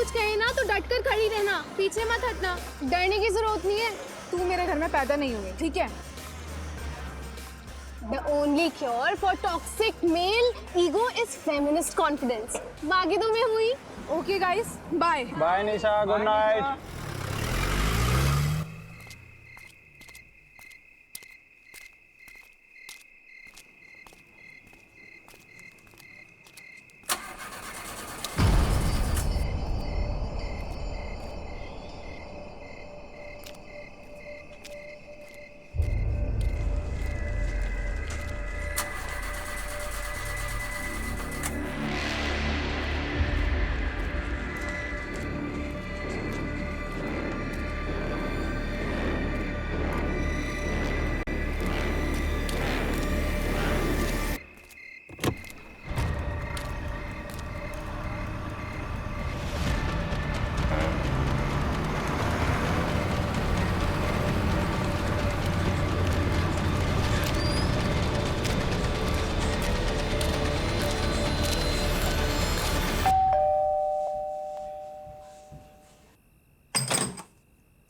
कुछ कहे ना तो डट कर खड़ी रहना, पीछे मत हटना। डरने की जरूरत नहीं है। तू मेरे घर में पैदा नहीं हुई, ठीक है? The only cure for toxic male ego is feminist confidence. बाकी तो मैं हुई। Okay guys, bye. Bye Nisha, good night.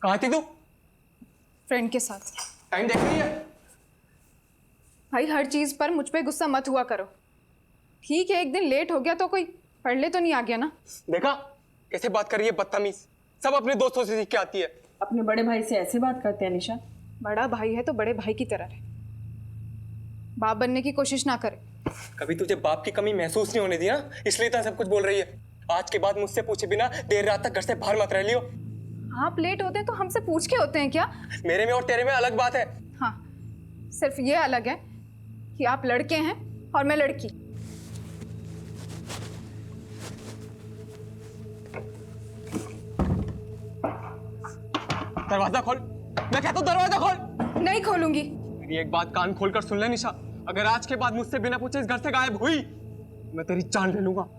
कहाँ थी तू? फ्रेंड के साथ। टाइम देख रही है? भाई हर चीज पर मुझ पे गुस्सा मत हुआ करो। ठीक है, एक दिन लेट हो गया तो कोई पढ़ ले तो नहीं आ गया ना। देखा कैसे बात कर रही है, बदतमीज। सब अपने दोस्तों से सीख के आती है। अपने बड़े भाई से ऐसे बात करते हैं निशा? बड़ा भाई है तो बड़े भाई की तरह रहे, बाप बनने की कोशिश ना करे। कभी तुझे बाप की कमी महसूस नहीं होने दी ना, इसलिए तो सब कुछ बोल रही है। आज के बाद मुझसे पूछे बिना देर रात तक घर से बाहर मत रह लियो। आप लेट होते हैं तो हमसे पूछ के होते हैं क्या? मेरे में और तेरे में अलग बात है। हाँ, सिर्फ ये अलग है कि आप लड़के हैं और मैं लड़की। दरवाजा खोल, मैं कहता हूँ दरवाजा खोल। नहीं खोलूंगी। मेरी एक बात कान खोलकर सुन ले निशा, अगर आज के बाद मुझसे बिना पूछे इस घर से गायब हुई, मैं तेरी जान ले लूंगा।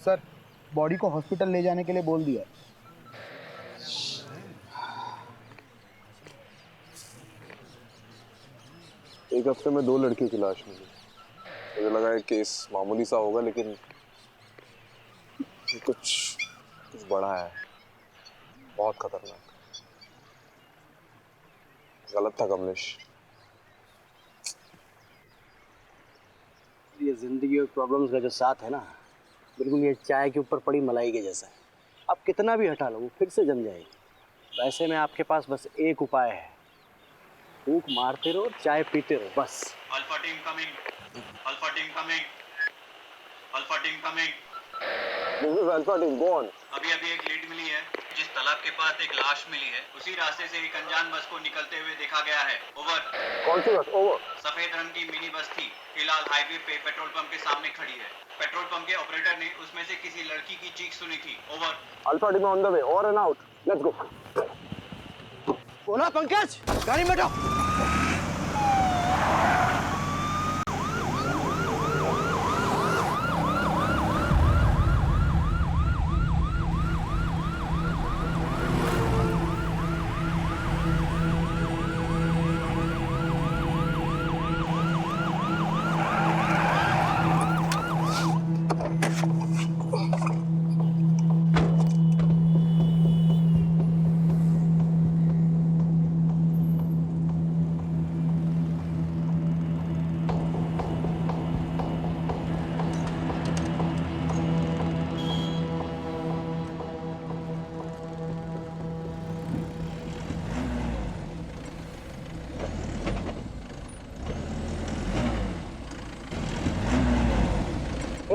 सर, बॉडी को हॉस्पिटल ले जाने के लिए बोल दिया। एक हफ्ते में 2 लड़कियों की लाश मिली। मुझे लगा है केस मामूली सा होगा, लेकिन कुछ बड़ा है, बहुत खतरनाक। गलत था कमलेश। ये जिंदगी और प्रॉब्लम्स का जो साथ है ना, बिल्कुल ये चाय के ऊपर पड़ी मलाई के जैसा है। आप कितना भी हटा लो वो फिर से जम जाएगी। वैसे में आपके पास बस एक उपाय है, फूंक मारते रहो, चाय पीते रहो, बस। Alpha team coming, alpha team coming, alpha team coming. This is alpha team, go on. अभी एक लीड मिली है, जिस तालाब के पास एक लाश मिली है, उसी रास्ते से एक अनजान बस को निकलते हुए देखा गया है। ओवर। कौन सी बस? ओवर। सफेद रंग की मिनी बस थी, फिलहाल हाईवे पे पेट्रोल पंप के सामने खड़ी है। पेट्रोल पंप के ऑपरेटर ने उसमें से किसी लड़की की चीख सुनी थी। Over. Alpha team on the way, over and out, let's go. बोला पंकज, गाड़ी में बैठो।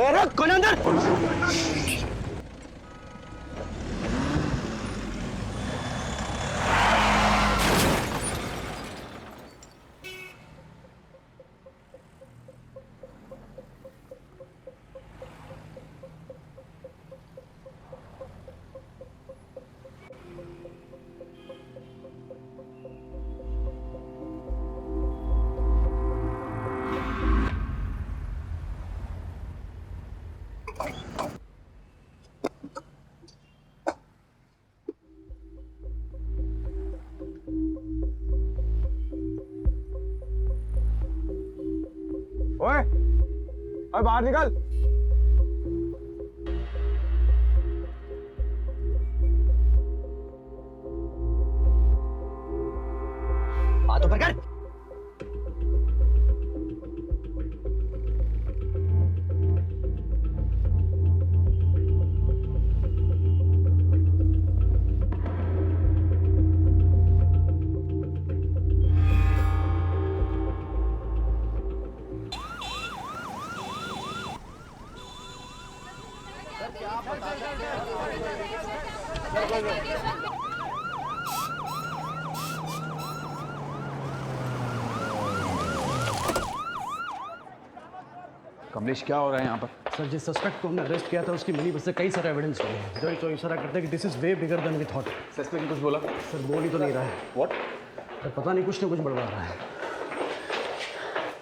कौन है अंदर? ओए ओए बाहर निकल। हाथ ऊपर कर। कमलेश क्या हो रहा है यहाँ पर? सर जिस सस्पेक्ट को हमने अरेस्ट किया था उसकी मिनी बस से कई सारे एविडेंस मिले हैं जो तो इशारा करते हैं कि this is way bigger than we thought. Suspect कुछ बोला? सर बोल ही तो नहीं रहा है। व्हाट? सर पता नहीं कुछ ना कुछ बड़बड़ा रहा है।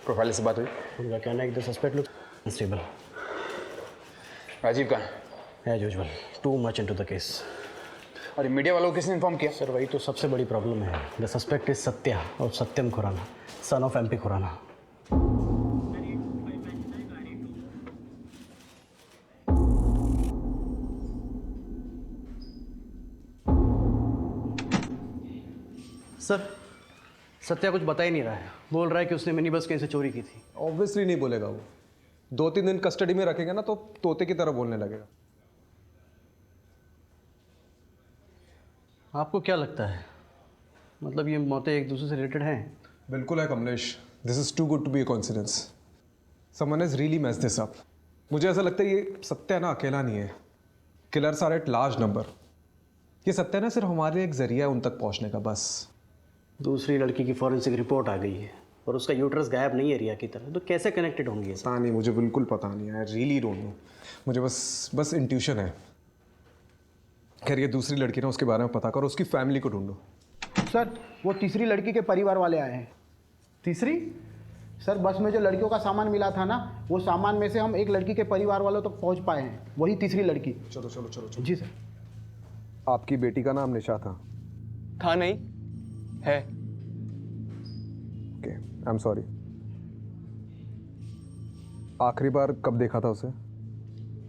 प्रोफाइल से बात हुई? उनका कहना है कि the suspect look unstable. Rajeev कहाँ है? As usual too much into the case. और मीडिया वालों को किसने इन्फॉर्म किया? सर वही तो सबसे बड़ी प्रॉब्लम है। द सस्पेक्ट इज सत्या और Satyam Khurana, son of MP Khurana. Sir Satya कुछ बता ही नहीं रहा है। बोल रहा है कि उसने मिनी बस कहीं से चोरी की थी। ऑब्वियसली नहीं बोलेगा वो। 2-3 दिन कस्टडी में रखेंगे ना तो तोते की तरह बोलने लगेगा। आपको क्या लगता है, मतलब ये मौतें एक दूसरे से रिलेटेड हैं? बिल्कुल है Kamlesh. This is too good to be a coincidence. Someone has really messed this up. मुझे ऐसा लगता है ये सत्या ना अकेला नहीं है। Killers are at large number. ये सत्या ना सिर्फ हमारे लिए एक जरिया है उन तक पहुंचने का, बस। दूसरी लड़की की फॉरेंसिक रिपोर्ट आ गई है और उसका यूट्रस गायब नहीं है रिया की तरह, तो कैसे कनेक्टेड होंगी? पता नहीं, मुझे बिल्कुल पता नहीं है। I really don't know. मुझे बस इंट्यूशन है। खैर ये दूसरी लड़की ना, उसके बारे में पता करो, उसकी फैमिली को ढूंढो। सर वो तीसरी लड़की के परिवार वाले आए हैं। तीसरी? सर बस में जो लड़कियों का सामान मिला था ना, वो सामान में से हम एक लड़की के परिवार वालों तक पहुंच पाए हैं। वही तीसरी लड़की। चलो चलो चलो चलो। जी सर। आपकी बेटी का नाम निशा था? था नहीं, है। Okay, I am sorry. आखिरी बार कब देखा था उसे?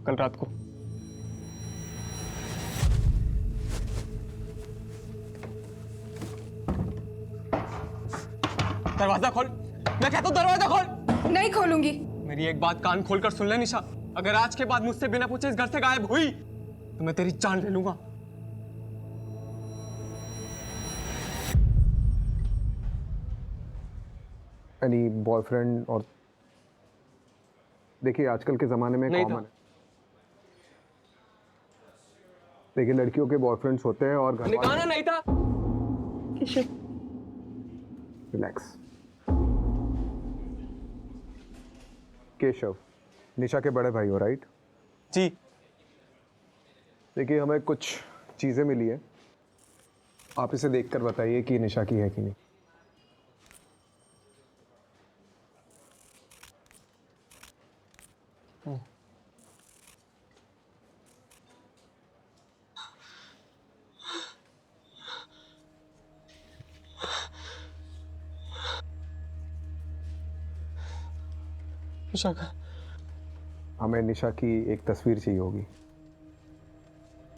कल रात को। दरवाजा खोल, मैं कहता हूं दरवाजा खोल। नहीं खोलूंगी। मेरी एक बात कान खोलकर सुन ले निशा, अगर आज के बाद मुझसे बिना पूछे इस घर से गायब हुई तो मैं तेरी जान ले लूंगा। Any boyfriend? और देखिए आजकल के ज़माने में नहीं कॉमन है। देखिए लड़कियों के बॉयफ्रेंड्स होते हैं और घर निकाना नहीं था। रिलैक्स। केशव, निशा के बड़े भाई हो, राइट? जी। देखिए हमें कुछ चीज़ें मिली है, आप इसे देखकर बताइए कि निशा की है कि नहीं। निशा का? हमें निशा की एक तस्वीर चाहिए होगी।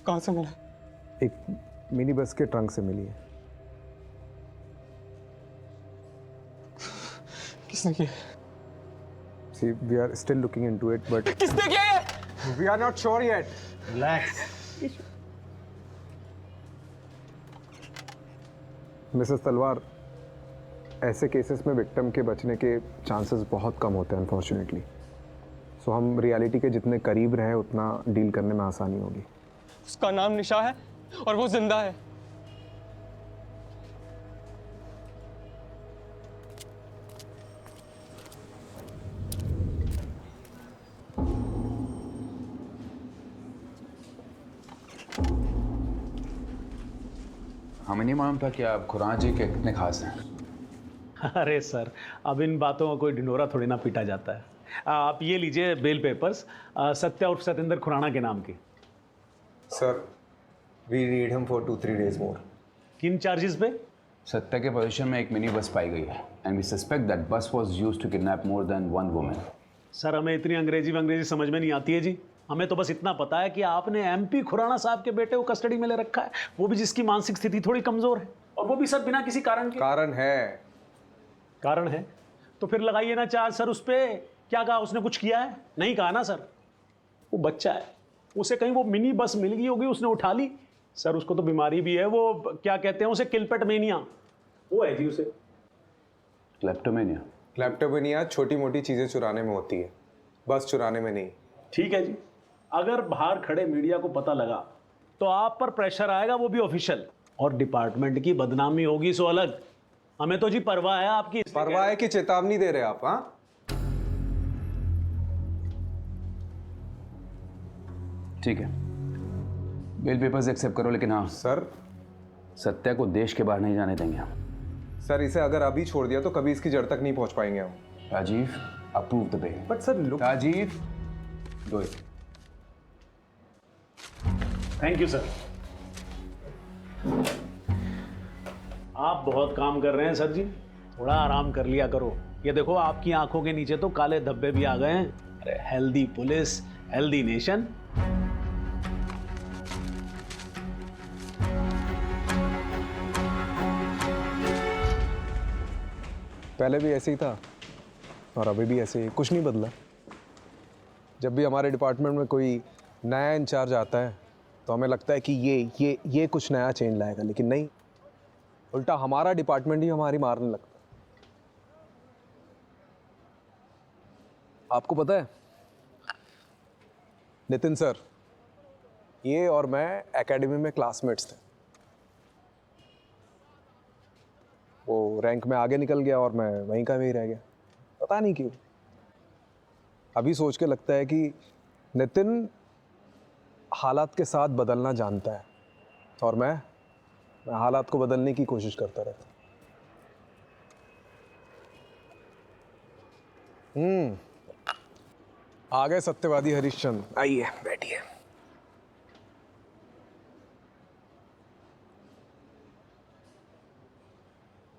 कहाँ से मिला? एक मिनी बस के ट्रंक से मिली है। किसने किया? See, we are still looking into it, but किसने किया ये? we are not sure yet. Relax. Mrs तलवार, ऐसे केसेस में विक्टिम के बचने के चांसेस बहुत कम होते हैं अनफॉर्चुनेटली। सो हम रियलिटी के जितने करीब रहें उतना डील करने में आसानी होगी। उसका नाम निशा है और वो जिंदा है। हमें नहीं मालूम था कि आप खुराना जी के कितने खास हैं। अरे सर, अब इन बातों का कोई ढिंढोरा थोड़ी ना पीटा जाता है। आप ये लीजिए बेल पेपर्स, सत्या उर्फ सतेंद्र खुराना के नाम की। Sir we need him for 2-3 days more. किन चार्जेस पे? सत्या के पोजीशन में एक मिनी बस पाई गई है and we suspect that bus was used to kidnap more than one woman. Sir हमें इतनी अंग्रेजी समझ में नहीं आती है जी। हमें तो बस इतना पता है कि आपने एमपी खुराना साहब के बेटे को कस्टडी में ले रखा है, वो भी जिसकी मानसिक स्थिति थोड़ी कमजोर है, और वो भी सर बिना किसी कारण के। कारण है तो फिर लगाइए ना चार्ज सर उस पे। क्या कहा उसने, कुछ किया है? नहीं कहा ना सर। वो बच्चा है, उसे कहीं वो मिनी बस मिल गई होगी, उसने उठा ली। सर उसको तो बीमारी भी है, वो क्या कहते हैं उसे, किलपेट मेनिया, वो है जी उसे। क्लेप्टोमेनिया छोटी मोटी चीजें चुराने में होती है, बस चुराने में नहीं। ठीक है जी, अगर बाहर खड़े मीडिया को पता लगा तो आप पर प्रेशर आएगा, वो भी ऑफिशियल, और डिपार्टमेंट की बदनामी होगी सो अलग। हमें तो जी परवाह है आपकी। परवाह है कि चेतावनी दे रहे आप? हाँ, ठीक है, बेल पेपर्स एक्सेप्ट करो, लेकिन हाँ सर सत्या को देश के बाहर नहीं जाने देंगे हम। सर इसे अगर अभी छोड़ दिया तो कभी इसकी जड़ तक नहीं पहुंच पाएंगे हम। Rajeev, approve the bail. But sir look, Rajeev, do it. Thank you sir. आप बहुत काम कर रहे हैं सर जी, थोड़ा आराम कर लिया करो। ये देखो आपकी आंखों के नीचे तो काले धब्बे भी आ गए हैं। अरे हेल्दी पुलिस, हेल्दी नेशन। पहले भी ऐसे ही था और अभी भी ऐसे ही, कुछ नहीं बदला। जब भी हमारे डिपार्टमेंट में कोई नया इंचार्ज आता है तो हमें लगता है कि ये कुछ नया चेंज लाएगा, लेकिन नहीं, उल्टा हमारा डिपार्टमेंट ही हमारी मारने लगता है। आपको पता है नितिन सर, ये और मैं एकेडमी में क्लासमेट्स थे। वो रैंक में आगे निकल गया और मैं वहीं का वहीं रह गया, पता नहीं क्यों। अभी सोच के लगता है कि नितिन हालात के साथ बदलना जानता है और मैं हालात को बदलने की कोशिश करता रहता। आ गए सत्यवादी हरिश्चंद्र, आइए बैठिए।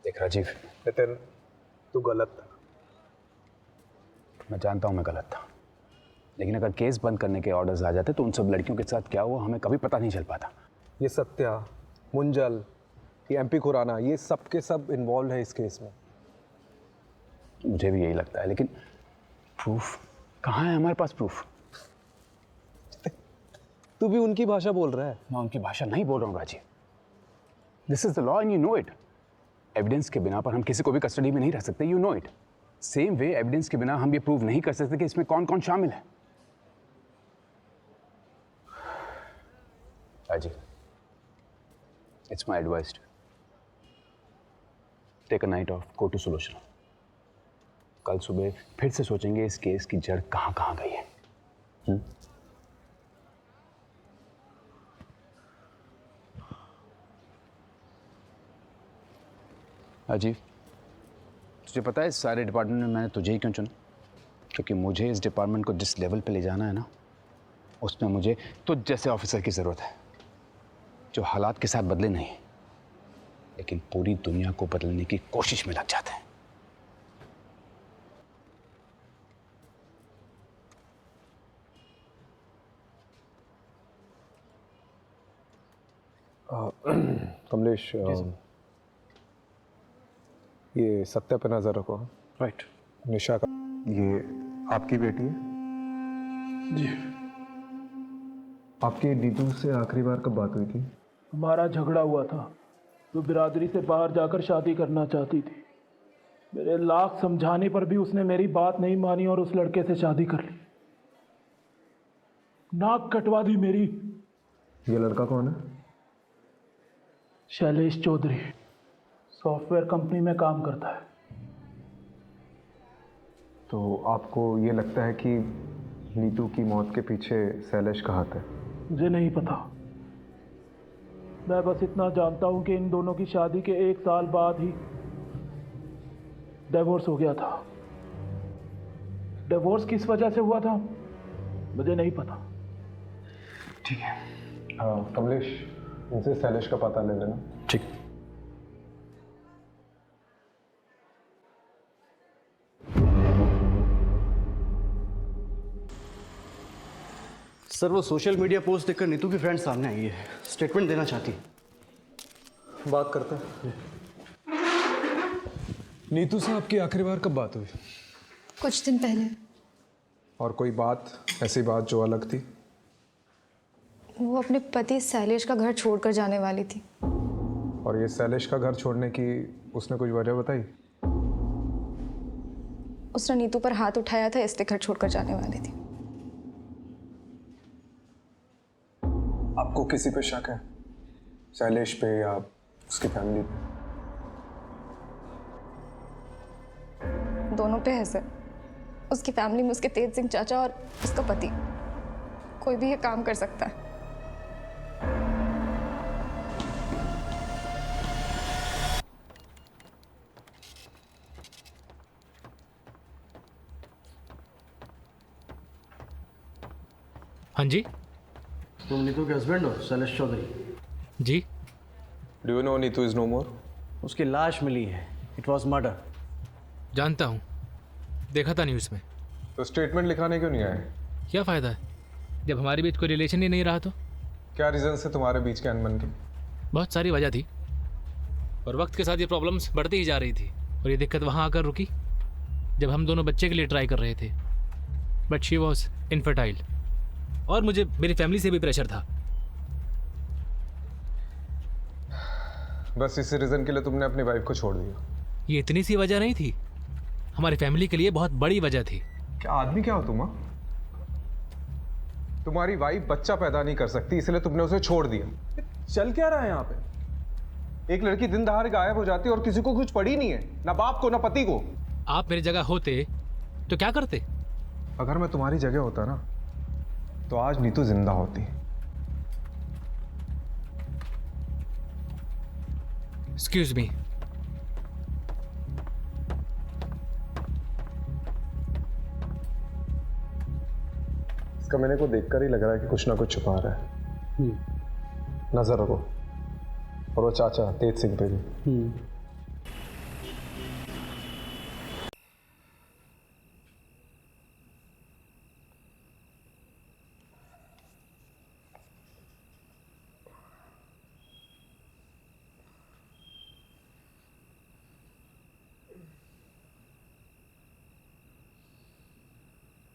देख राजीव, नितिन तू गलत था। मैं जानता हूँ मैं गलत था, लेकिन अगर केस बंद करने के ऑर्डर्स आ जाते तो उन सब लड़कियों के साथ क्या हुआ हमें कभी पता नहीं चल पाता। ये सत्या, मुंजल, ये एमपी खुराना, ये सब के सब इन्वॉल्व है इस केस में। मुझे भी यही लगता है, लेकिन प्रूफ कहाँ है? हमारे पास प्रूफ। तू भी उनकी भाषा बोल रहा है। मैं उनकी भाषा नहीं बोल रहा हूँ Rajeev. This is the law and you know it. Evidence के बिना पर हम किसी को भी कस्टडी में नहीं रख सकते, you know it. Same way evidence के बिना हम ये प्रूव नहीं कर सकते कि इसमें कौन कौन शामिल है। Rajeev, it's my advice to take a night off, go to solution. कल सुबह फिर से सोचेंगे इस केस की जड़ कहाँ कहाँ गई है। राजीव, तुझे पता है इस सारे डिपार्टमेंट में मैंने तुझे ही क्यों चुना? क्योंकि मुझे इस डिपार्टमेंट को जिस लेवल पे ले जाना है ना, उसमें मुझे तुझ जैसे ऑफिसर की ज़रूरत है, जो हालात के साथ बदले नहीं लेकिन पूरी दुनिया को बदलने की कोशिश में लग जाते हैं। कमलेश, ये सत्या पे नजर रखो। राइट। निशा का, ये आपकी बेटी है? जी। आपके नीतू से आखिरी बार कब बात हुई थी? हमारा झगड़ा हुआ था, वो बिरादरी से बाहर जाकर शादी करना चाहती थी। मेरे लाख समझाने पर भी उसने मेरी बात नहीं मानी और उस लड़के से शादी कर ली। नाक कटवा दी मेरी। ये लड़का कौन है? शैलेश चौधरी, सॉफ्टवेयर कंपनी में काम करता है। तो आपको ये लगता है कि नीतू की मौत के पीछे शैलेश का हाथ है? मुझे नहीं पता, मैं बस इतना जानता हूं कि इन दोनों की शादी के 1 साल बाद ही डिवोर्स हो गया था। डिवोर्स किस वजह से हुआ था मुझे नहीं पता। ठीक है, कमलेश, इनसे शैलेश का पता ले लेना। ठीक। सर, वो सोशल मीडिया पोस्ट देखकर नीतू की फ्रेंड सामने आई है, स्टेटमेंट देना चाहती है। बात करते हैं। नीतू से आपकी आखिरी बार कब बात हुई? कुछ दिन पहले। और कोई बात, ऐसी बात जो अलग थी? वो अपने पति शैलेश का घर छोड़कर जाने वाली थी। और ये शैलेश का घर छोड़ने की उसने कुछ वजह बताई? उसने नीतू पर हाथ उठाया था, इसलिए घर छोड़कर जाने वाली थी। आपको किसी पे शक है? शैलेश पे या उसकी फैमिली पे? दोनों पे है सर। उसकी फैमिली में उसके तेज सिंह चाचा और उसका पति, कोई भी ये काम कर सकता है। हाँ जी। तुम नीतू के हस्बैंड हो, शैलेश चौधरी? जी। Do you know Neetu is no more? उसकी लाश मिली है, इट वॉज मर्डर। जानता हूँ, देखा था न्यूज़ में। तो स्टेटमेंट लिखाने क्यों नहीं आए? क्या फ़ायदा है जब हमारे बीच कोई रिलेशन ही नहीं रहा तो? क्या रीज़न से तुम्हारे बीच के अनबन की? बहुत सारी वजह थी और वक्त के साथ ये प्रॉब्लम्स बढ़ती ही जा रही थी और ये दिक्कत वहाँ आकर रुकी जब हम दोनों बच्चे के लिए ट्राई कर रहे थे। बट शी वॉज इनफर्टाइल और मुझे मेरी फैमिली से भी प्रेशर था। बस इसी रीज़न के लिए तुमने अपनी वाइफ को छोड़ दिया? ये इतनी सी वजह नहीं थी, हमारी फैमिली के लिए बहुत बड़ी वजह थी। क्या आदमी क्या हो तुम? तुम्हारी वाइफ बच्चा पैदा नहीं कर सकती इसलिए तुमने उसे छोड़ दिया। चल क्या रहा है यहाँ पे? एक लड़की दिन दहाड़े गायब हो जाती है और किसी को कुछ पड़ी नहीं है, ना बाप को ना पति को। आप मेरी जगह होते तो क्या करते? अगर मैं तुम्हारी जगह होता ना तो आज नीतू जिंदा होती। Excuse me. इसका मैंने को देखकर ही लग रहा है कि कुछ ना कुछ छुपा रहा है। नजर रखो। और वो चाचा तेज सिंह पे भी।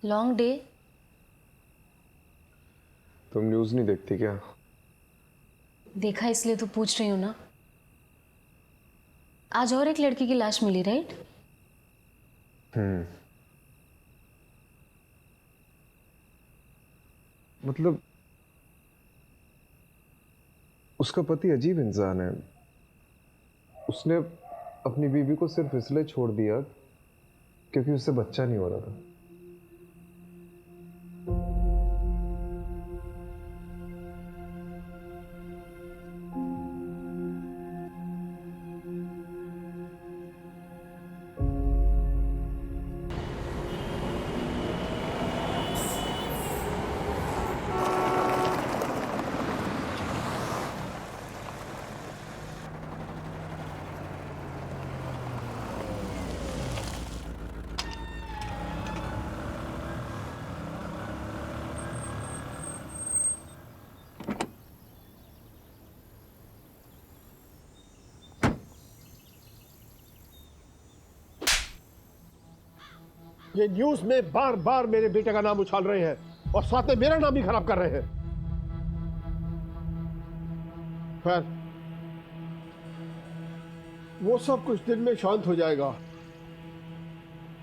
Long day. तुम न्यूज़ नहीं देखती क्या? देखा इसलिए तो पूछ रही हूँ ना। आज और एक लड़की की लाश मिली, राइट? मतलब उसका पति अजीब इंसान है। उसने अपनी बीवी को सिर्फ इसलिए छोड़ दिया क्योंकि उससे बच्चा नहीं हो रहा था। ये न्यूज़ में बार बार मेरे बेटे का नाम उछाल रहे हैं और साथ में मेरा नाम भी खराब कर रहे हैं। खैर, वो सब कुछ दिन में शांत हो जाएगा।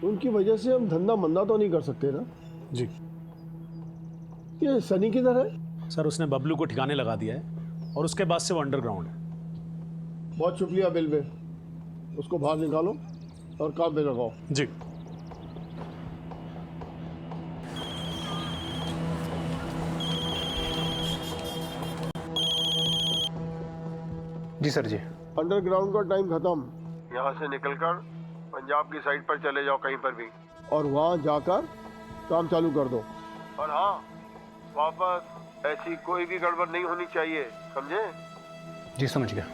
उनकी वजह से हम धंधा मंदा तो नहीं कर सकते ना? जी। कि सनी किधर है? सर उसने बबलू को ठिकाने लगा दिया है और उसके बाद से वो अंडरग्राउंड है। बहुत शुक्रिया बिलवे, उसको बाहर निकालो और काम पे लगाओ। जी। जी सर जी। अंडरग्राउंड का टाइम खत्म, यहाँ से निकलकर पंजाब की साइड पर चले जाओ कहीं पर भी, और वहाँ जाकर काम चालू कर दो। और हाँ, वापस ऐसी कोई भी गड़बड़ नहीं होनी चाहिए, समझे? जी समझ गया।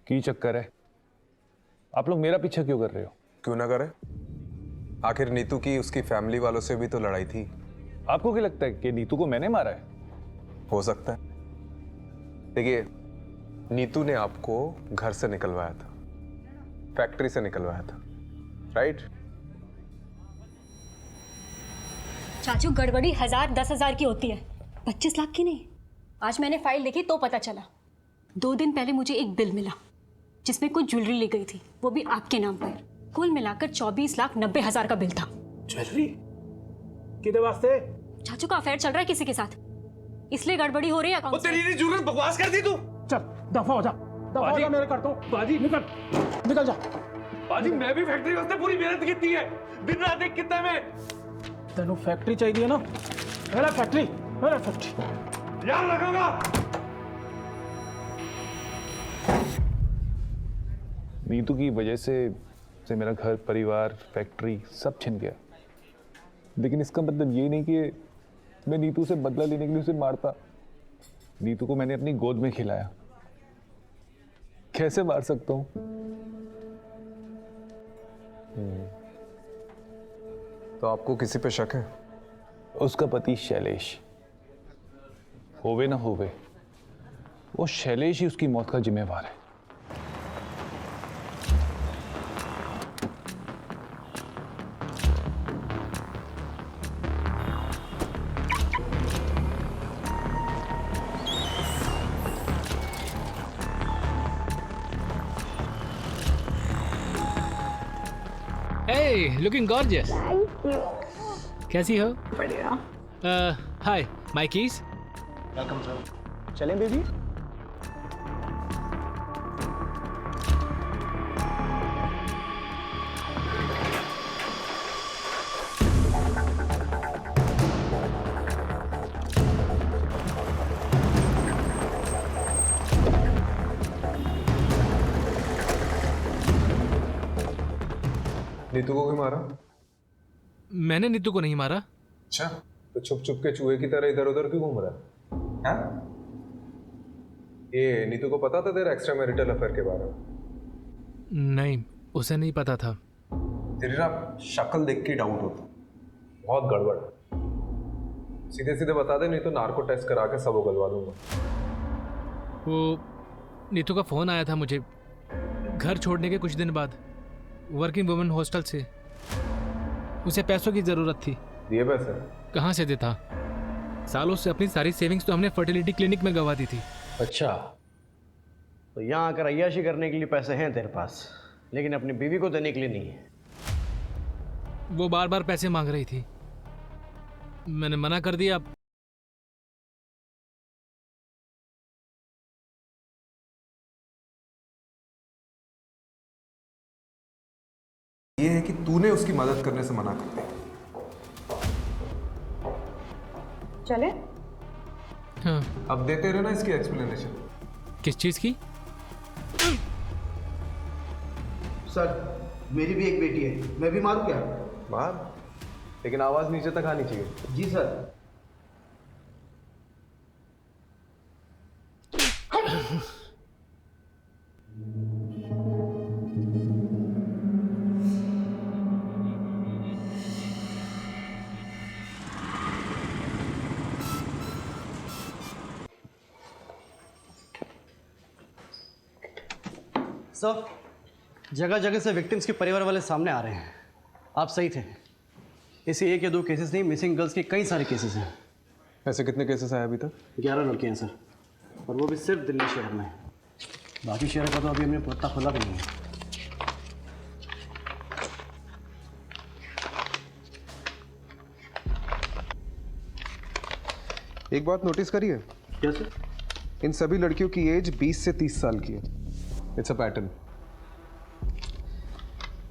की चक्कर है? आप लोग मेरा पीछा क्यों कर रहे हो? क्यों ना करे? आखिर नीतू की उसकी फैमिली वालों से भी तो लड़ाई थी। आपको क्या लगता है कि नीतू को मैंने मारा है? हो सकता है। देखिए, नीतू ने आपको घर से निकलवाया था, फैक्ट्री से निकलवाया था, राइट? चाचू, गड़बड़ी 1000 10,000 की होती है, 25 लाख की नहीं। आज मैंने फाइल देखी तो पता चला। 2 दिन पहले मुझे एक बिल मिला जिसमें कुछ ज्वेलरी ली गई थी, वो भी आपके नाम पर। कुल मिलाकर 24,90,000 का बिल था। ज्वेलरी किधर वास्ते? चाचू का अफेयर चल रहा है किसी के साथ, इसलिए गड़बड़ी हो रही है अकाउंट। तेरी नहीं जरूरत, बकवास कर दी तू। चल दफा हो जा, दफा हो जा, मेरे करता हूँ। बाजी निकल जा। बाजी मैं भी फैक्ट्री वास्ते पूरी मेहनत की है, दिन रात एक कितना में। तेनू फैक्ट्री चाहिए ना? मेरा फैक्ट्री याद रखूंगा। नीतू की वजह से मेरा घर, परिवार, फैक्ट्री सब छिन गया। लेकिन इसका मतलब ये नहीं कि मैं नीतू से बदला लेने के लिए उसे मारता। नीतू को मैंने अपनी गोद में खिलाया, कैसे मार सकता हूं? तो आपको किसी पे शक है? उसका पति शैलेश, होवे ना होवे, वो शैलेश ही उसकी मौत का जिम्मेवार है। Hey, looking gorgeous. Thank you. कैसी हो? बढ़िया। Hi, my keys. Welcome sir. चलें बेबी? नीतू को क्यों मारा? मैंने नीतू को नहीं मारा। अच्छा, तो छुप छुप के चूहे की तरह इधर उधर क्यों घूम रहा है? हाँ? ये नीतू को पता था तेरा एक्स्ट्रा मैरिटल अफेयर के बारे में? नहीं, उसे नहीं पता था। तेरी ना शक्ल देख के डाउट होता, बहुत गड़बड़। सीधे सीधे बता दे, नहीं तो नार्को टेस्ट करा के सब उगलवा दूंगा। वो नीतू का फोन आया था मुझे घर छोड़ने के कुछ दिन बाद, वर्किंग वुमेन हॉस्टल से। उसे पैसों की ज़रूरत थी। दिए पैसे? कहाँ से देता? सालों से अपनी सारी सेविंग्स तो हमने फर्टिलिटी क्लिनिक में गंवा दी थी। अच्छा, तो यहाँ आकर अय्याशी करने के लिए पैसे हैं तेरे पास, लेकिन अपनी बीवी को देने के लिए नहीं है। वो बार बार पैसे मांग रही थी, मैंने मना कर दिया। ये है कि तूने उसकी मदद करने से मना कर दिया। चले? हाँ। अब देते रहना इसकी एक्सप्लेनेशन। किस चीज़ की? सर, मेरी भी एक बेटी है, मैं भी मारूं क्या? मार, लेकिन आवाज नीचे तक आनी चाहिए। जी सर। सर, जगह जगह से विक्टिम्स के परिवार वाले सामने आ रहे हैं। आप सही थे, ऐसे 1 या 2 केसेस नहीं, मिसिंग गर्ल्स के कई सारे केसेस हैं। ऐसे कितने केसेस आए अभी तक? 11 लड़कियाँ हैं सर, और वो भी सिर्फ दिल्ली शहर में। बाकी शहर का तो अभी हमने पता खुला भी नहीं है। एक बात नोटिस करिए। क्या सर? इन सभी लड़कियों की एज 20 से 30 साल की है। It's a pattern.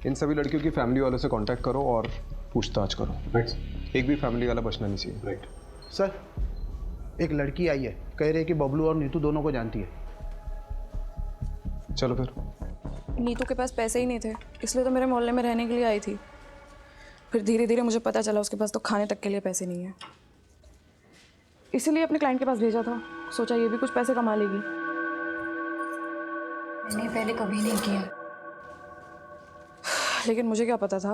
इन सभी लड़कियों की फैमिली वालों से कांटेक्ट करो और पूछताछ करो। एक भी फैमिली वाला बचना नहीं चाहिए। Right sir. एक लड़की आई है, कह रही है कि बबलू और नीतू दोनों को जानती है। चलो फिर। नीतू के पास पैसे ही नहीं थे, इसलिए तो मेरे मोहल्ले में रहने के लिए आई थी। फिर धीरे धीरे मुझे पता चला उसके पास तो खाने तक के लिए पैसे नहीं है, इसीलिए अपने क्लाइंट के पास भेजा था। सोचा ये भी कुछ पैसे कमा लेगी। मैंने पहले कभी नहीं किया, लेकिन मुझे क्या पता था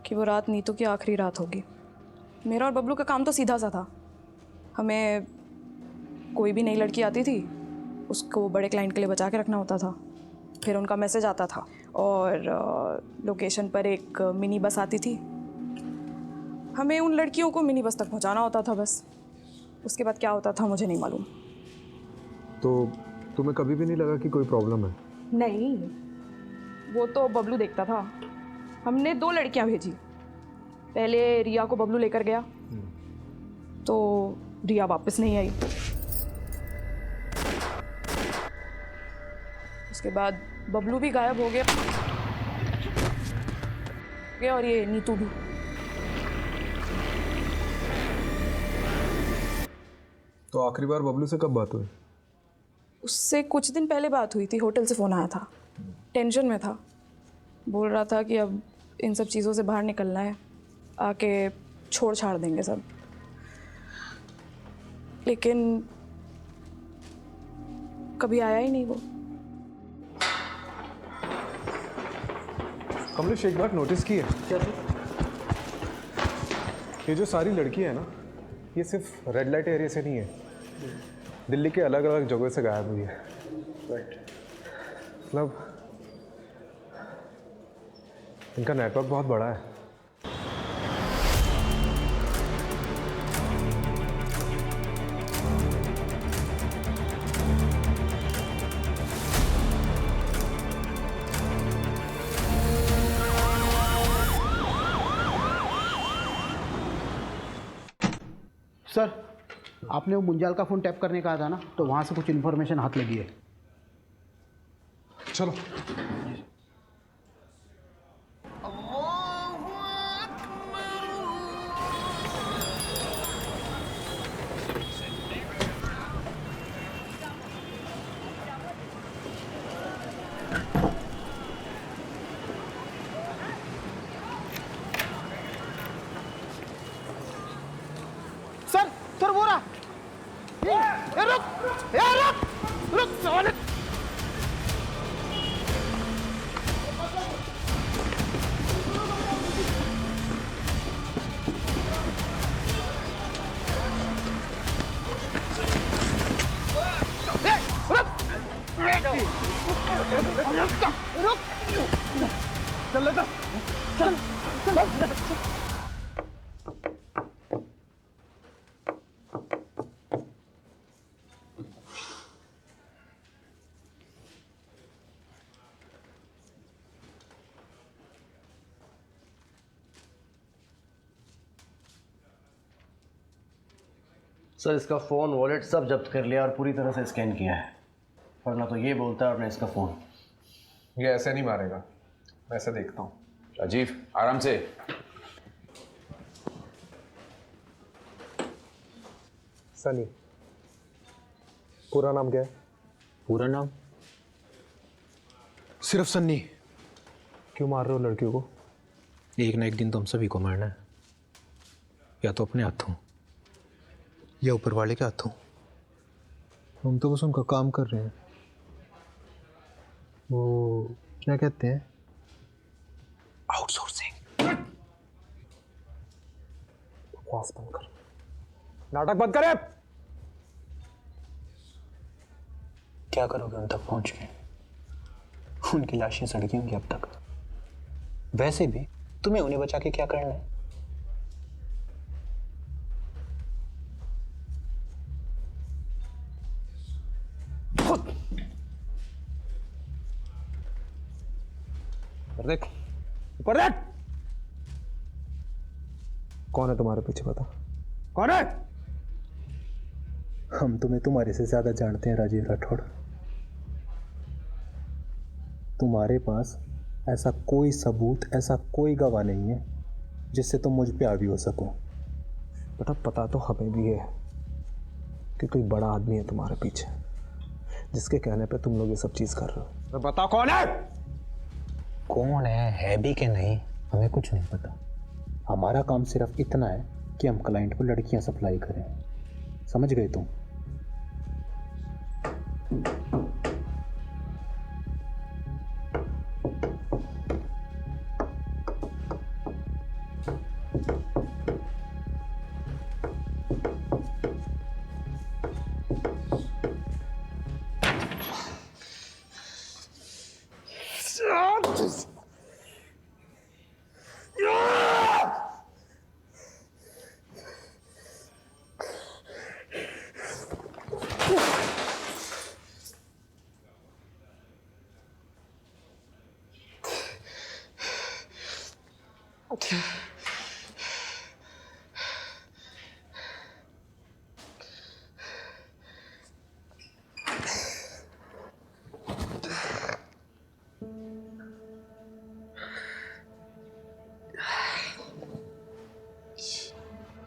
कि वो रात नीतू की आखिरी रात होगी। मेरा और बबलू का काम तो सीधा सा था। हमें कोई भी नई लड़की आती थी, उसको बड़े क्लाइंट के लिए बचा के रखना होता था। फिर उनका मैसेज आता था और लोकेशन पर एक मिनी बस आती थी। हमें उन लड़कियों को मिनी बस तक पहुंचाना होता था बस। उसके बाद क्या होता था मुझे नहीं मालूम। तो तुम्हें कभी भी नहीं लगा कि कोई प्रॉब्लम है? नहीं, वो तो बबलू देखता था। हमने 2 लड़कियां भेजी। पहले रिया को बबलू लेकर गया, तो रिया वापस नहीं आई। उसके बाद बबलू भी गायब हो गया और ये नीतू भी। तो आखिरी बार बबलू से कब बात हुई? उससे कुछ दिन पहले बात हुई थी। होटल से फ़ोन आया था, टेंशन में था। बोल रहा था कि अब इन सब चीज़ों से बाहर निकलना है, आके छोड़ छाड़ देंगे सब। लेकिन कभी आया ही नहीं वो। कमलेश, एक बात नोटिस की है? क्या? ये जो सारी लड़कियां हैं ना, ये सिर्फ रेड लाइट एरिया से नहीं है, दिल्ली के अलग अलग जगहों से गायब हुई है। मतलब इनका नेटवर्क बहुत बड़ा है। सर, आपने वो मुंजाल का फ़ोन टैप करने कहा था ना, तो वहाँ से कुछ इन्फॉर्मेशन हाथ लगी है। चलो। सर वो रहा। रुक साले। रुक चल लेता चल। सर, इसका फ़ोन, वॉलेट सब जब्त कर लिया और पूरी तरह से स्कैन किया है। वरना तो ये बोलता है और ना इसका फ़ोन। ये ऐसे नहीं मारेगा, मैं ऐसे देखता हूँ। राजीव, आराम से। सनी। पूरा नाम क्या है? पूरा नाम? सिर्फ सन्नी। क्यों मार रहे हो लड़कियों को? एक ना एक दिन तो हम सभी को मरना है, या तो अपने हाथों या ऊपर वाले के हाथों। हम तो बस उनका काम कर रहे हैं, वो क्या कहते हैं, आउटसोर्सिंग। बकवास बंद कर, नाटक बंद करे। क्या करोगे उन तक पहुंच के? उनकी लाशें सड़की होंगी अब तक। वैसे भी तुम्हें उन्हें बचा के क्या करना है? ऊपर देख, ऊपर देख। कौन है तुम्हारे पीछे, बता कौन है? हम तुम्हें तुम्हारे से ज्यादा जानते हैं राजीव राठौड़। तुम्हारे पास ऐसा कोई सबूत, ऐसा कोई गवाह नहीं है जिससे तुम मुझ पे हावी हो सको। बेटा पता तो हमें भी है कि कोई बड़ा आदमी है तुम्हारे पीछे, जिसके कहने पे तुम लोग ये सब चीज कर रहे हो। तो बता कौन है? कौन है भी कि नहीं, हमें कुछ नहीं पता। हमारा काम सिर्फ इतना है कि हम क्लाइंट को लड़कियां सप्लाई करें। समझ गए तुम?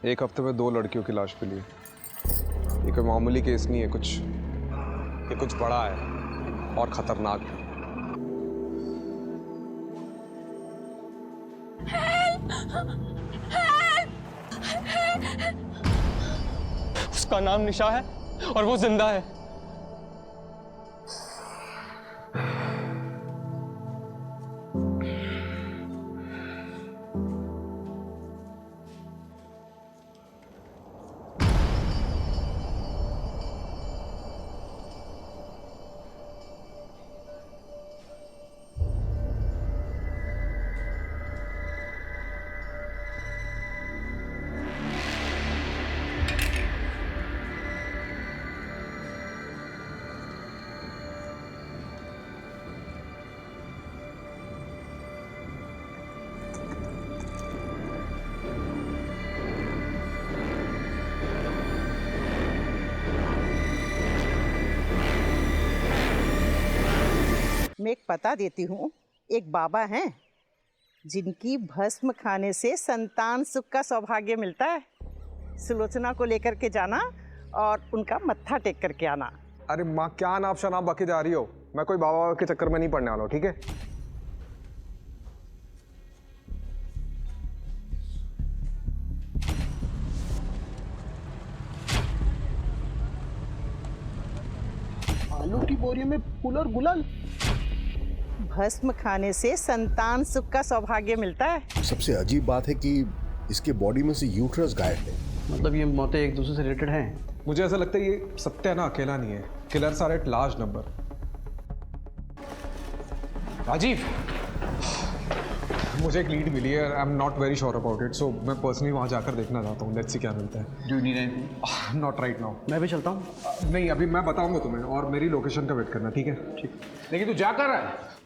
एक हफ्ते में 2 लड़कियों की लाश मिली। ये कोई मामूली केस नहीं है, ये कुछ बड़ा है और खतरनाक है। उसका नाम निशा है और वो जिंदा है। मैं एक पता देती हूँ। एक बाबा हैं जिनकी भस्म खाने से संतान सुख का सौभाग्य मिलता है। सुलोचना को लेकर के जाना और उनका मत्था टेक करके आना। अरे माँ, क्या नाप शनाप बाकी जा रही हो? मैं कोई बाबा के चक्कर में नहीं पड़ने वाला हूँ, ठीक है? आलू की बोरी में फूल और गुलाल। भस्म खाने से संतान सुख का सौभाग्य मिलता है। सबसे अजीब बात है कि इसके बॉडी में से यूट्रस गायब है। मतलब ये मौतें एक दूसरे से रिलेटेड हैं? मुझे ऐसा लगता है ये सत्या ना अकेला नहीं है, killers are at large number. Rajiv, मुझे एक लीड मिली है, I am not very sure about it, so मैं पर्सनली वहाँ जाकर देखना चाहता हूँ। लेट्स सी क्या मिलता है। Do you need anything? Not right now. मैं भी चलता हूँ। नहीं, अभी मैं बताऊंगा तुम्हें, और मेरी लोकेशन का वेट करना, ठीक है? ठीक। लेकिन तू जा कर रहा है?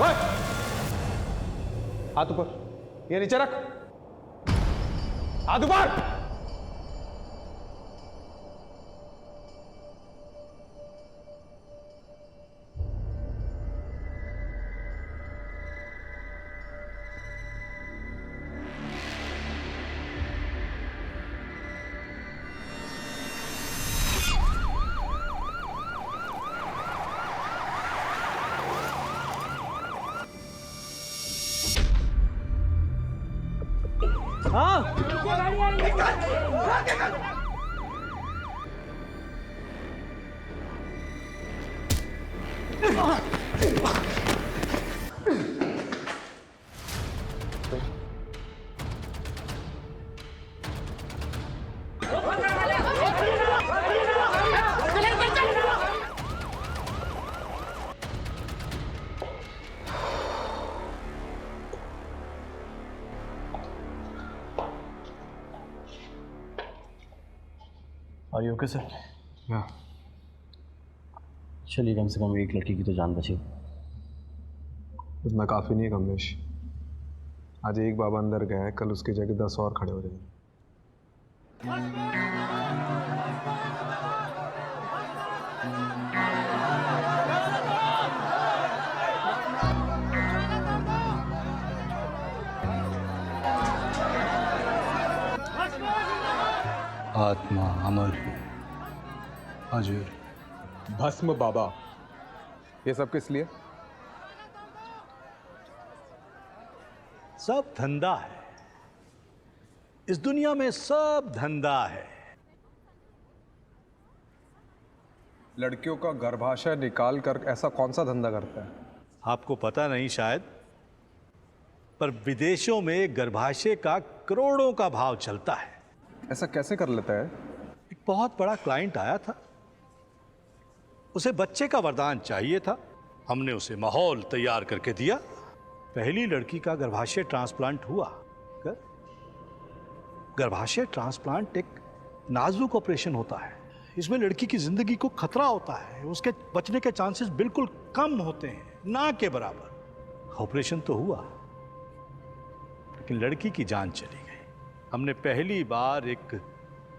ओए! हाथ ऊपर, ये नीचे रख। हाथ ऊपर। Are you okay, sir? Yeah. चलिए, कम से कम एक लड़की की तो जान बची। इतना काफ़ी नहीं है कमलेश। आज एक बाबा अंदर गया है, कल उसकी जगह 10 और खड़े हो जाएंगे। आत्मा अमर, अजर, भस्म बाबा, ये सब किस लिए? सब धंधा है। इस दुनिया में सब धंधा है। लड़कियों का गर्भाशय निकाल कर ऐसा कौन सा धंधा करता है? आपको पता नहीं शायद, पर विदेशों में गर्भाशय का करोड़ों का भाव चलता है। ऐसा कैसे कर लेता है? एक बहुत बड़ा क्लाइंट आया था, उसे बच्चे का वरदान चाहिए था। हमने उसे माहौल तैयार करके दिया। पहली लड़की का गर्भाशय ट्रांसप्लांट हुआ। गर्भाशय ट्रांसप्लांट एक नाजुक ऑपरेशन होता है। इसमें लड़की की जिंदगी को खतरा होता है, उसके बचने के चांसेस बिल्कुल कम होते हैं, ना के बराबर। ऑपरेशन तो हुआ, लेकिन लड़की की जान चली गई। हमने पहली बार एक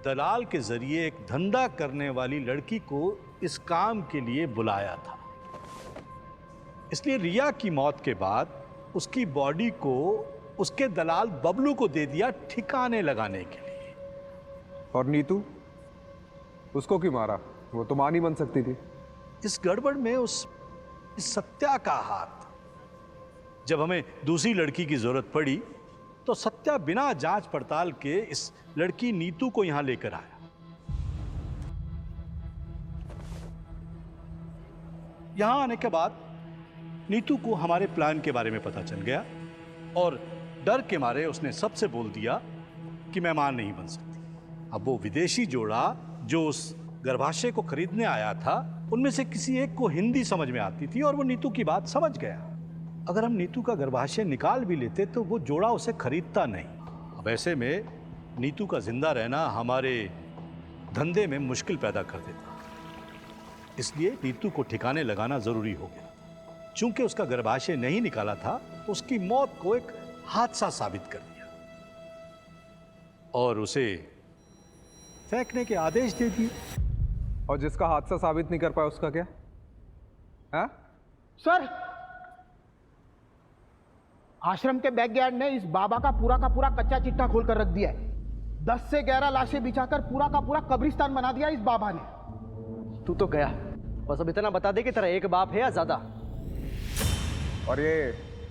दलाल के जरिए एक धंधा करने वाली लड़की को इस काम के लिए बुलाया था। इसलिए रिया की मौत के बाद उसकी बॉडी को उसके दलाल बबलू को दे दिया ठिकाने लगाने के लिए। और नीतू, उसको क्यों मारा? वो तो मां नहीं बन सकती थी। इस गड़बड़ में इस सत्या का हाथ। जब हमें दूसरी लड़की की जरूरत पड़ी तो सत्या बिना जांच पड़ताल के इस लड़की नीतू को यहां लेकर आया। यहां आने के बाद नीतू को हमारे प्लान के बारे में पता चल गया और डर के मारे उसने सबसे बोल दिया कि मैं मां नहीं बन सकती। अब वो विदेशी जोड़ा जो उस गर्भाशय को खरीदने आया था, उनमें से किसी एक को हिंदी समझ में आती थी और वो नीतू की बात समझ गया। अगर हम नीतू का गर्भाशय निकाल भी लेते तो वो जोड़ा उसे खरीदता नहीं। अब ऐसे में नीतू का जिंदा रहना हमारे धंधे में मुश्किल पैदा कर देता। इसलिए नीतू को ठिकाने लगाना जरूरी हो गया। चूंकि उसका गर्भाशय नहीं निकाला था, उसकी मौत को एक हादसा साबित कर दिया और उसे फेंकने के आदेश दे दिए। और जिसका हादसा साबित नहीं कर पाया उसका क्या? हाँ? सर, आश्रम के बैकयार्ड ने इस बाबा का पूरा कच्चा चिट्ठा खोल कर रख दिया है। 10 से 11 लाशें बिछाकर पूरा का पूरा कब्रिस्तान बना दिया इस बाबा ने। तू तो गया, बस अब इतना बता दे कि तेरा एक बाप है या ज्यादा। और ये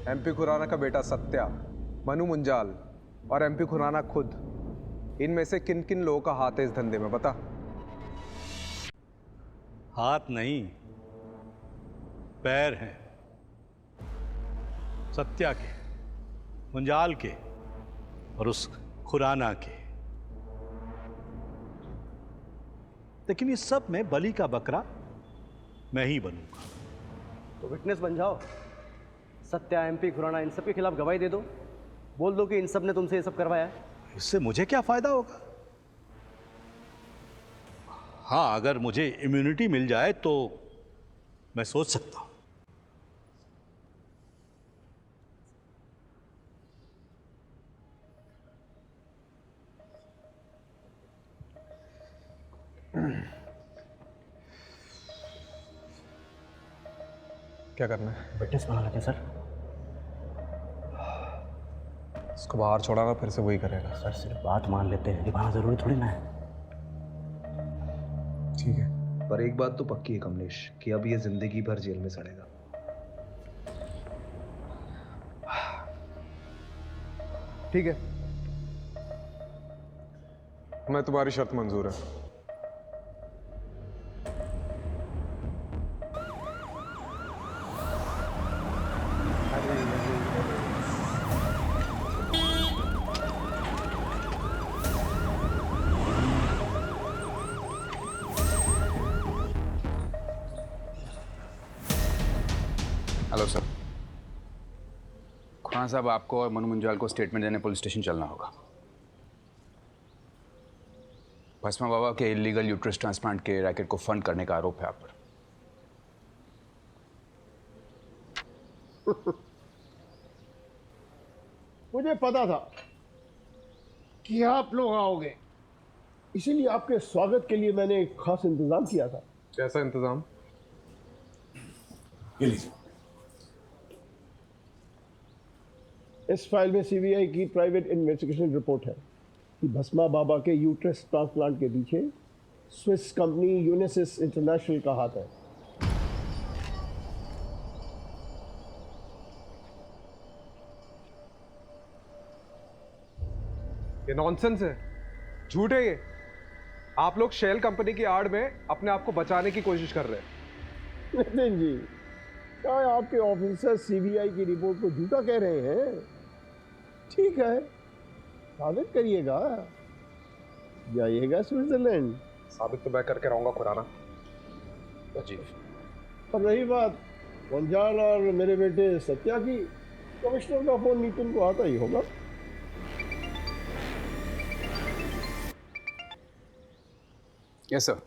एमपी खुराना का बेटा सत्या, मनु मुंजाल और एमपी खुराना खुद, इनमें से किन किन लोगों का हाथ है इस धंधे में, बता। हाथ नहीं, पैर हैं। सत्या के, मुंजाल के और उस खुराना के। लेकिन इस सब में बलि का बकरा मैं ही बनूंगा। तो विटनेस बन जाओ। सत्या, एमपी खुराना, इन सब के खिलाफ गवाही दे दो। बोल दो कि इन सब ने तुमसे ये सब करवाया है। इससे मुझे क्या फायदा होगा? हाँ, अगर मुझे इम्यूनिटी मिल जाए तो मैं सोच सकता हूं। क्या करना है? विटनेस बना लेते हैं सर। इसको बाहर छोड़ा ना, फिर से वही करेगा। सर सिर्फ बात मान लेते हैं, निभाना जरूरी थोड़ी ना है। ठीक है, पर एक बात तो पक्की है कमलेश कि अब ये जिंदगी भर जेल में सड़ेगा। ठीक है, मैं तुम्हारी शर्त मंजूर है। Hello sir. खुराना साहब, आपको और मनु मुंजाल को स्टेटमेंट देने पुलिस स्टेशन चलना होगा। भस्मा बाबा के इलीगल यूट्रस ट्रांसप्लांट के रैकेट को फंड करने का आरोप है आप पर। मुझे पता था कि आप लोग आओगे, इसीलिए आपके स्वागत के लिए मैंने एक खास इंतजाम किया था। कैसा इंतजाम? इस फाइल में सीबीआई की प्राइवेट इन्वेस्टिगेशन रिपोर्ट है कि भस्मा बाबा के यूट्रस ट्रांसप्लांट के पीछे स्विस कंपनी यूनिसिस इंटरनेशनल का हाथ है। ये नॉनसेंस है, झूठ है ये। आप लोग शेल कंपनी की आड़ में अपने आप को बचाने की कोशिश कर रहे हैं। नितिन जी, क्या आपके ऑफिसर सीबीआई की रिपोर्ट को झूठा कह रहे हैं? ठीक है, साबित करिएगा, जाइएगा स्विट्जरलैंड। साबित तो मैं करके रहूंगा खुराना जी। और रही बात वंजाल और मेरे बेटे सत्या की, कमिश्नर का फोन नितिन को आता ही होगा। Yes sir,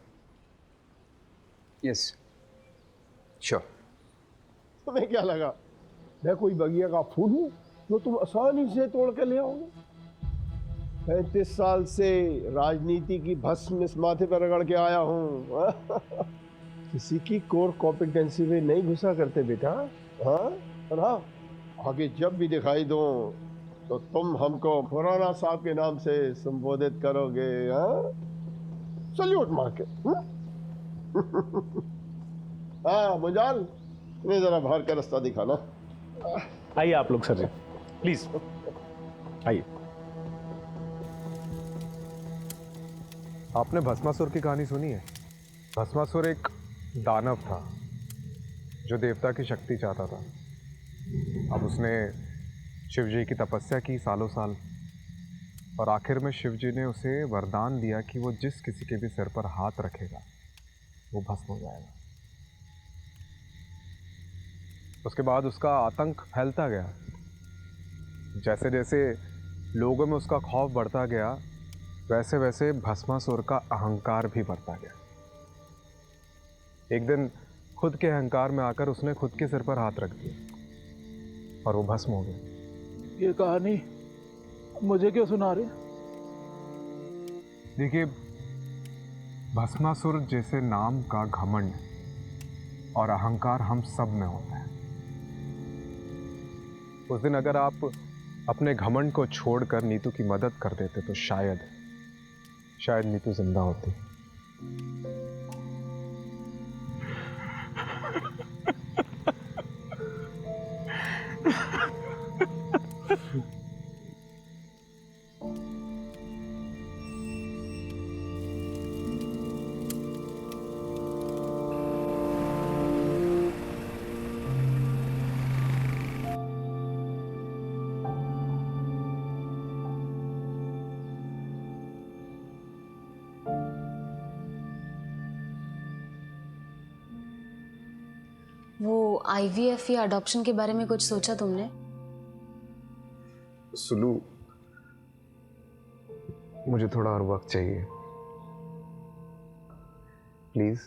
yes sure. तुम्हें क्या लगा मैं कोई बगिया का फूल हूँ जो तुम आसानी से तोड़ के ले आओगे? 35 साल से राजनीति की भस्म इस माथे पर रगड़ के आया हूँ। किसी की कोर कॉम्पिटेंसी में नहीं घुसा करते बेटा। हाँ, और हाँ, आगे जब भी दिखाई दो तो तुम हमको खुराना साहब के नाम से संबोधित करोगे। हाँ, सल्यूट मार के। हाँ मुंजाल, इन्हें जरा बाहर का रास्ता दिखाना। आइए आप लोग सर जी, प्लीज आइए। आपने भस्मासुर की कहानी सुनी है? भस्मासुर एक दानव था जो देवता की शक्ति चाहता था। अब उसने शिव जी की तपस्या की सालों साल, और आखिर में शिव जी ने उसे वरदान दिया कि वो जिस किसी के भी सिर पर हाथ रखेगा वो भस्म हो जाएगा। उसके बाद उसका आतंक फैलता गया। जैसे जैसे लोगों में उसका खौफ बढ़ता गया, वैसे वैसे भस्मासुर का अहंकार भी बढ़ता गया। एक दिन खुद के अहंकार में आकर उसने खुद के सिर पर हाथ रख दिया और वो भस्म हो गया। ये कहानी मुझे क्यों सुना रहे? देखिए, भस्मासुर जैसे नाम का घमंड और अहंकार हम सब में होता है। उस दिन अगर आप अपने घमंड को छोड़कर नीतू की मदद कर देते तो शायद नीतू जिंदा होती। वो IVF या अडॉप्शन के बारे में कुछ सोचा तुमने? सुलू, मुझे थोड़ा और वक्त चाहिए, प्लीज।